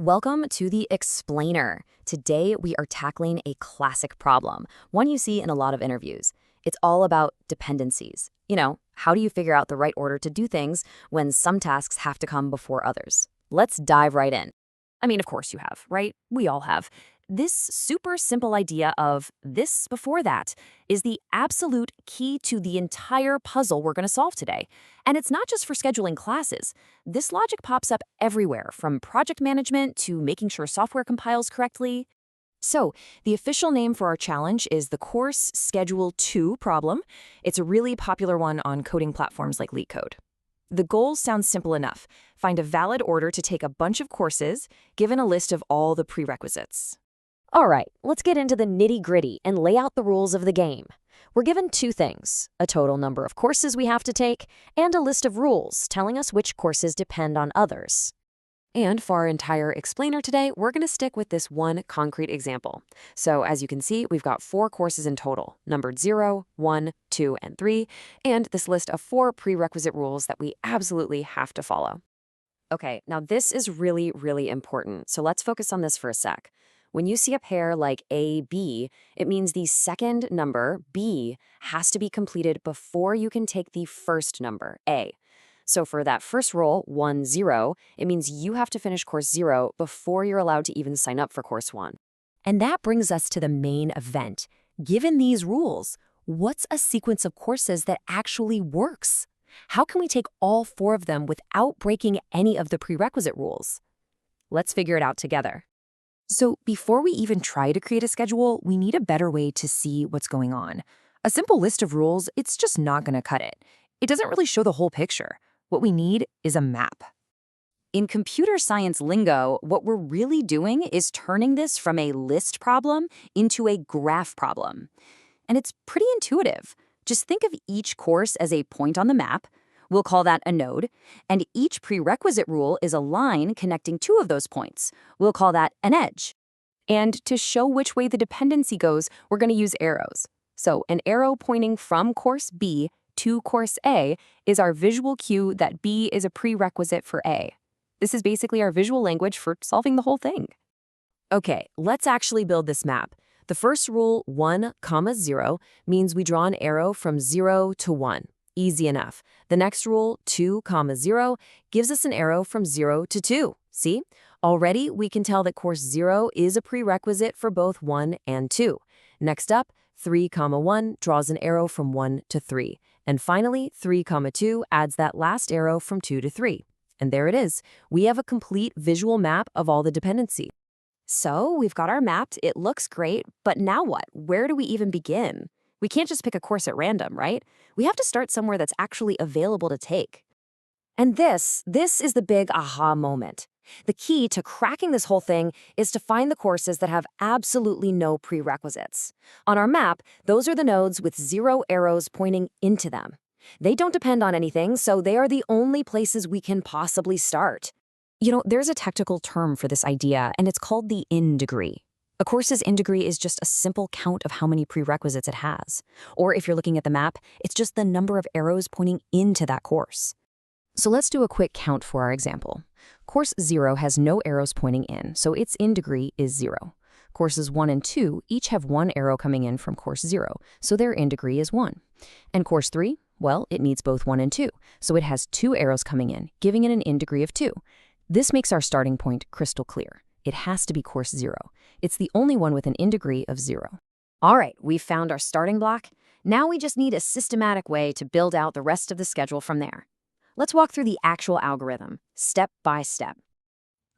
Welcome to the Explainer. Today we are tackling a classic problem, one you see in a lot of interviews. It's all about dependencies. How do you figure out the right order to do things when some tasks have to come before others? Let's dive right in. Of course you have, right? We all have. This super simple idea of this before that is the absolute key to the entire puzzle we're going to solve today. And it's not just for scheduling classes. This logic pops up everywhere, from project management to making sure software compiles correctly. So, the official name for our challenge is the Course Schedule 2 problem. It's a really popular one on coding platforms like LeetCode. The goal sounds simple enough. Find a valid order to take a bunch of courses, given a list of all the prerequisites. All right, let's get into the nitty-gritty and lay out the rules of the game. We're given two things: a total number of courses we have to take, and a list of rules telling us which courses depend on others. And for our entire explainer today, we're going to stick with this one concrete example. So as you can see, we've got 4 courses in total, numbered 0, 1, 2, and 3, and this list of 4 prerequisite rules that we absolutely have to follow. Okay, now this is really, really important, so let's focus on this for a sec. When you see a pair like A, B, it means the second number, B, has to be completed before you can take the first number, A. So for that first rule, 1, 0, it means you have to finish course 0 before you're allowed to even sign up for course 1. And that brings us to the main event. Given these rules, what's a sequence of courses that actually works? How can we take all 4 of them without breaking any of the prerequisite rules? Let's figure it out together. So before we even try to create a schedule, we need a better way to see what's going on. A simple list of rules, it's just not going to cut it. It doesn't really show the whole picture. What we need is a map. In computer science lingo, what we're really doing is turning this from a list problem into a graph problem. And it's pretty intuitive. Just think of each course as a point on the map. We'll call that a node. And each prerequisite rule is a line connecting 2 of those points. We'll call that an edge. And to show which way the dependency goes, we're going to use arrows. So an arrow pointing from course B to course A is our visual cue that B is a prerequisite for A. This is basically our visual language for solving the whole thing. Okay, let's actually build this map. The first rule, 1, 0, means we draw an arrow from 0 to 1. Easy enough. The next rule, 2, 0, gives us an arrow from 0 to 2. See? Already, we can tell that course 0 is a prerequisite for both 1 and 2. Next up, 3, 1 draws an arrow from 1 to 3. And finally, 3, 2 adds that last arrow from 2 to 3. And there it is. We have a complete visual map of all the dependency. So we've got our map. It looks great, but now what? Where do we even begin? We can't just pick a course at random, right? We have to start somewhere that's actually available to take. And this is the big aha moment. The key to cracking this whole thing is to find the courses that have absolutely no prerequisites. On our map, those are the nodes with 0 arrows pointing into them. They don't depend on anything, so they are the only places we can possibly start. There's a technical term for this idea, and it's called the in degree. A course's in degree is just a simple count of how many prerequisites it has. Or if you're looking at the map, it's just the number of arrows pointing into that course. So let's do a quick count for our example. Course 0 has no arrows pointing in, so its in degree is 0. Courses 1 and 2 each have 1 arrow coming in from course 0, so their in degree is 1. And course 3, well, it needs both 1 and 2, so it has 2 arrows coming in, giving it an in degree of 2. This makes our starting point crystal clear. It has to be course 0. It's the only one with an in degree of 0. All right, we've found our starting block. Now we just need a systematic way to build out the rest of the schedule from there. Let's walk through the actual algorithm, step by step.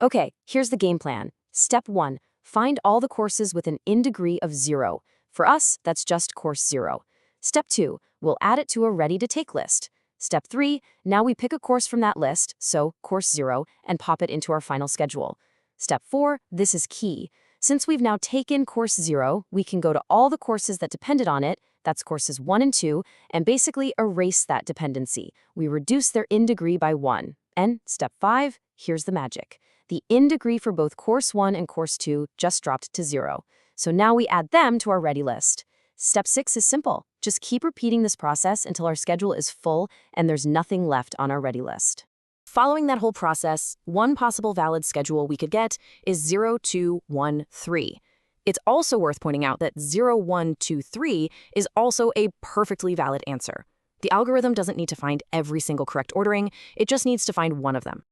Okay, here's the game plan. Step 1, find all the courses with an in degree of 0. For us, that's just course 0. Step 2, we'll add it to a ready-to-take list. Step 3, now we pick a course from that list, so course 0, and pop it into our final schedule. Step 4, this is key. Since we've now taken course 0, we can go to all the courses that depended on it, that's courses 1 and 2, and basically erase that dependency. We reduce their in degree by 1. And step 5, here's the magic. The in degree for both course 1 and course 2 just dropped to 0. So now we add them to our ready list. Step 6 is simple. Just keep repeating this process until our schedule is full and there's nothing left on our ready list. Following that whole process, one possible valid schedule we could get is 0, 2, 1, 3. It's also worth pointing out that 0, 1, 2, 3 is also a perfectly valid answer. The algorithm doesn't need to find every single correct ordering, it just needs to find one of them.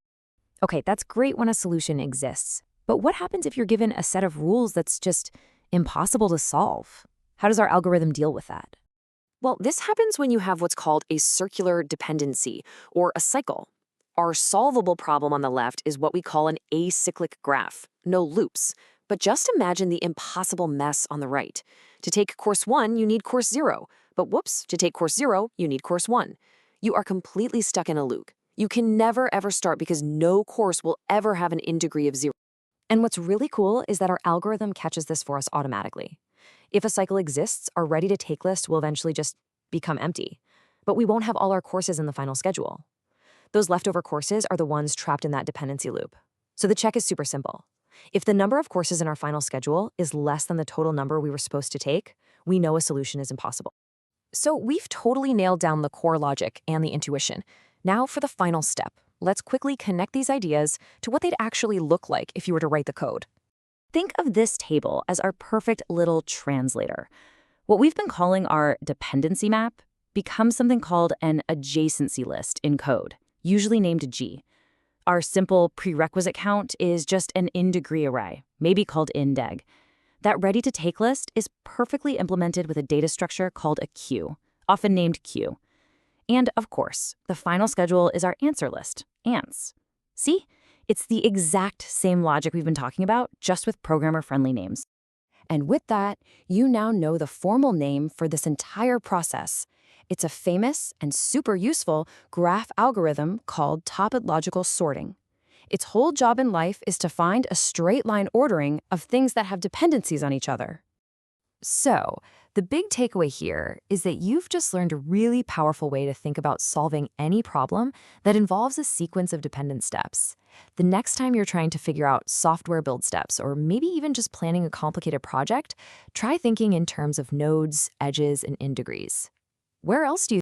Okay, that's great when a solution exists. But what happens if you're given a set of rules that's just impossible to solve? How does our algorithm deal with that? Well, this happens when you have what's called a circular dependency, or a cycle. Our solvable problem on the left is what we call an acyclic graph, no loops. But just imagine the impossible mess on the right. To take course 1, you need course 0. But whoops, to take course 0, you need course 1. You are completely stuck in a loop. You can never ever start because no course will ever have an in-degree of 0. And what's really cool is that our algorithm catches this for us automatically. If a cycle exists, our ready-to-take list will eventually just become empty. But we won't have all our courses in the final schedule. Those leftover courses are the ones trapped in that dependency loop. So the check is super simple. If the number of courses in our final schedule is less than the total number we were supposed to take, we know a solution is impossible. So we've totally nailed down the core logic and the intuition. Now for the final step. Let's quickly connect these ideas to what they'd actually look like if you were to write the code. Think of this table as our perfect little translator. What we've been calling our dependency map becomes something called an adjacency list in code, usually named G. Our simple prerequisite count is just an in-degree array, maybe called indeg. That ready-to-take list is perfectly implemented with a data structure called a queue, often named Q. And of course, the final schedule is our answer list, ANS. See? It's the exact same logic we've been talking about, just with programmer-friendly names. And with that, you now know the formal name for this entire process. It's a famous and super useful graph algorithm called topological sorting. Its whole job in life is to find a straight line ordering of things that have dependencies on each other. So, the big takeaway here is that you've just learned a really powerful way to think about solving any problem that involves a sequence of dependent steps. The next time you're trying to figure out software build steps, or maybe even just planning a complicated project, try thinking in terms of nodes, edges, and in-degrees. Where else do you